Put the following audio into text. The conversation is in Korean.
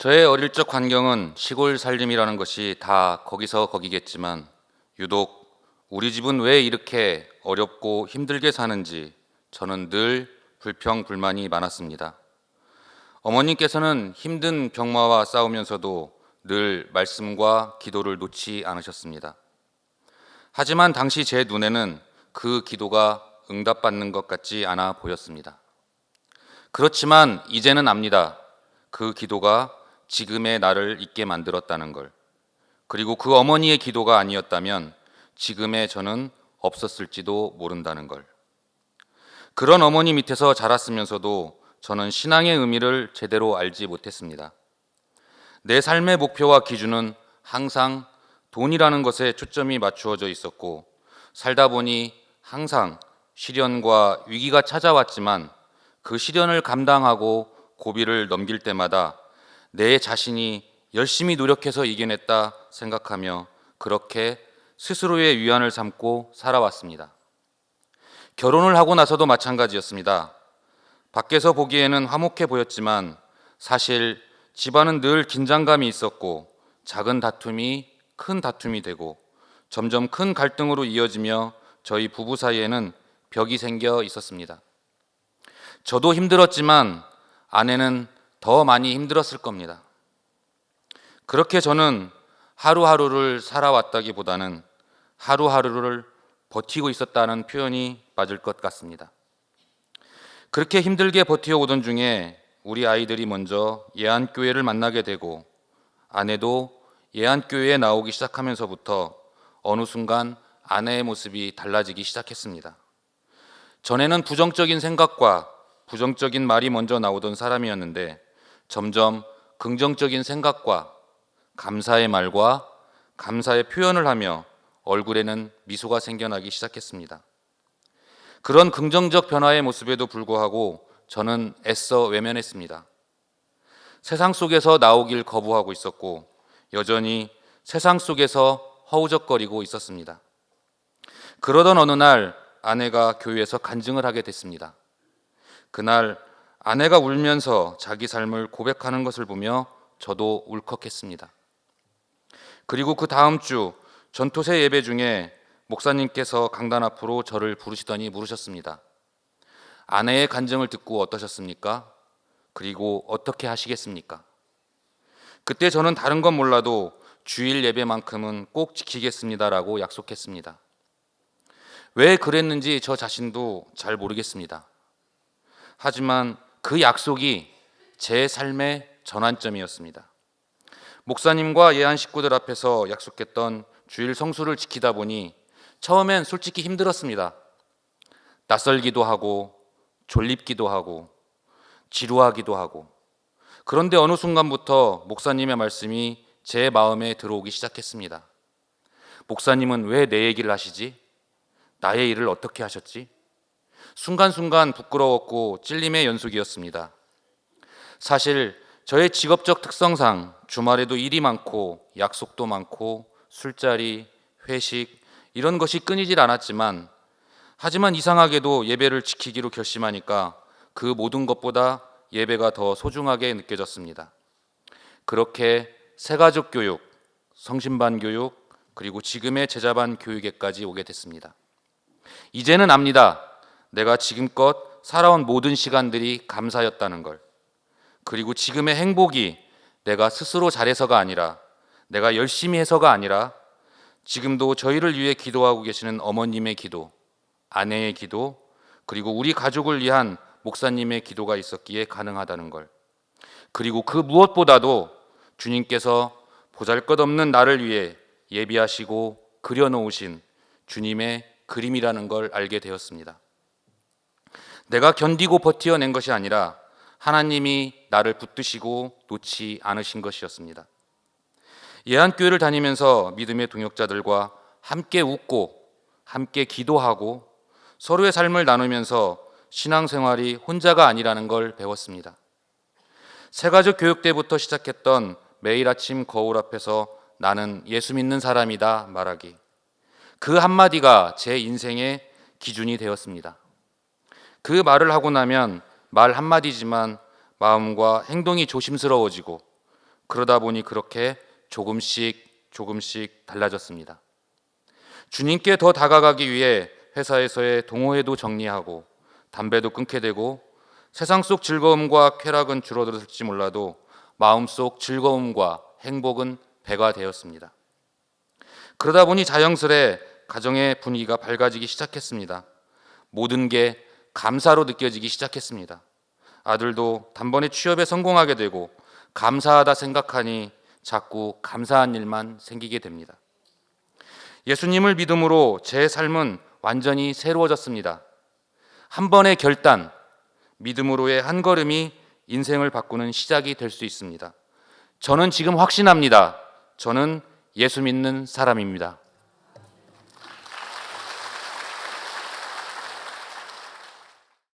저의 어릴 적 환경은 시골 살림이라는 것이 다 거기서 거기겠지만 유독 우리 집은 왜 이렇게 어렵고 힘들게 사는지 저는 늘 불평불만이 많았습니다. 어머님께서는 힘든 병마와 싸우면서도 늘 말씀과 기도를 놓지 않으셨습니다. 하지만 당시 제 눈에는 그 기도가 응답받는 것 같지 않아 보였습니다. 그렇지만 이제는 압니다. 그 기도가 지금의 나를 있게 만들었다는 걸. 그리고 그 어머니의 기도가 아니었다면 지금의 저는 없었을지도 모른다는 걸. 그런 어머니 밑에서 자랐으면서도 저는 신앙의 의미를 제대로 알지 못했습니다. 내 삶의 목표와 기준은 항상 돈이라는 것에 초점이 맞추어져 있었고, 살다 보니 항상 시련과 위기가 찾아왔지만 그 시련을 감당하고 고비를 넘길 때마다 내 자신이 열심히 노력해서 이겨냈다 생각하며 그렇게 스스로의 위안을 삼고 살아왔습니다. 결혼을 하고 나서도 마찬가지였습니다. 밖에서 보기에는 화목해 보였지만 사실 집안은 늘 긴장감이 있었고 작은 다툼이 큰 다툼이 되고 점점 큰 갈등으로 이어지며 저희 부부 사이에는 벽이 생겨 있었습니다. 저도 힘들었지만 아내는 더 많이 힘들었을 겁니다. 그렇게 저는 하루하루를 살아왔다기보다는 하루하루를 버티고 있었다는 표현이 맞을 것 같습니다. 그렇게 힘들게 버티어오던 중에 우리 아이들이 먼저 예안교회를 만나게 되고 아내도 예안교회에 나오기 시작하면서부터 어느 순간 아내의 모습이 달라지기 시작했습니다. 전에는 부정적인 생각과 부정적인 말이 먼저 나오던 사람이었는데 점점 긍정적인 생각과 감사의 말과 감사의 표현을 하며 얼굴에는 미소가 생겨나기 시작했습니다. 그런 긍정적 변화의 모습에도 불구하고 저는 애써 외면했습니다. 세상 속에서 나오길 거부하고 있었고 여전히 세상 속에서 허우적거리고 있었습니다. 그러던 어느 날 아내가 교회에서 간증을 하게 됐습니다. 그날 아내가 울면서 자기 삶을 고백하는 것을 보며 저도 울컥했습니다. 그리고 그 다음 주 전토세 예배 중에 목사님께서 강단 앞으로 저를 부르시더니 물으셨습니다. 아내의 간증을 듣고 어떠셨습니까? 그리고 어떻게 하시겠습니까? 그때 저는 다른 건 몰라도 주일 예배만큼은 꼭 지키겠습니다라고 약속했습니다. 왜 그랬는지 저 자신도 잘 모르겠습니다. 하지만 그 약속이 제 삶의 전환점이었습니다. 목사님과 예한 식구들 앞에서 약속했던 주일 성수를 지키다 보니 처음엔 솔직히 힘들었습니다. 낯설기도 하고 졸립기도 하고 지루하기도 하고 그런데 어느 순간부터 목사님의 말씀이 제 마음에 들어오기 시작했습니다. 목사님은 왜 내 얘기를 하시지? 나의 일을 어떻게 하셨지? 순간순간 부끄러웠고 찔림의 연속이었습니다. 사실 저의 직업적 특성상 주말에도 일이 많고 약속도 많고 술자리, 회식 이런 것이 끊이질 않았지만 하지만 이상하게도 예배를 지키기로 결심하니까 그 모든 것보다 예배가 더 소중하게 느껴졌습니다. 그렇게 새가족 교육, 성신반 교육 그리고 지금의 제자반 교육에까지 오게 됐습니다. 이제는 압니다. 내가 지금껏 살아온 모든 시간들이 감사였다는 걸. 그리고 지금의 행복이 내가 스스로 잘해서가 아니라 내가 열심히 해서가 아니라 지금도 저희를 위해 기도하고 계시는 어머님의 기도, 아내의 기도, 그리고 우리 가족을 위한 목사님의 기도가 있었기에 가능하다는 걸. 그리고 그 무엇보다도 주님께서 보잘것없는 나를 위해 예비하시고 그려놓으신 주님의 그림이라는 걸 알게 되었습니다. 내가 견디고 버텨낸 것이 아니라 하나님이 나를 붙드시고 놓지 않으신 것이었습니다. 예안교회를 다니면서 믿음의 동역자들과 함께 웃고 함께 기도하고 서로의 삶을 나누면서 신앙생활이 혼자가 아니라는 걸 배웠습니다. 새가족 교육 때부터 시작했던 매일 아침 거울 앞에서 나는 예수 믿는 사람이다 말하기. 그 한마디가 제 인생의 기준이 되었습니다. 그 말을 하고 나면 말 한마디지만 마음과 행동이 조심스러워지고 그러다 보니 그렇게 조금씩 달라졌습니다. 주님께 더 다가가기 위해 회사에서의 동호회도 정리하고 담배도 끊게 되고 세상 속 즐거움과 쾌락은 줄어들었을지 몰라도 마음속 즐거움과 행복은 배가 되었습니다. 그러다 보니 자연스레 가정의 분위기가 밝아지기 시작했습니다. 모든 게 감사로 느껴지기 시작했습니다. 아들도 단번에 취업에 성공하게 되고 감사하다 생각하니 자꾸 감사한 일만 생기게 됩니다. 예수님을 믿음으로 제 삶은 완전히 새로워졌습니다. 한 번의 결단, 믿음으로의 한 걸음이 인생을 바꾸는 시작이 될 수 있습니다. 저는 지금 확신합니다. 저는 예수 믿는 사람입니다.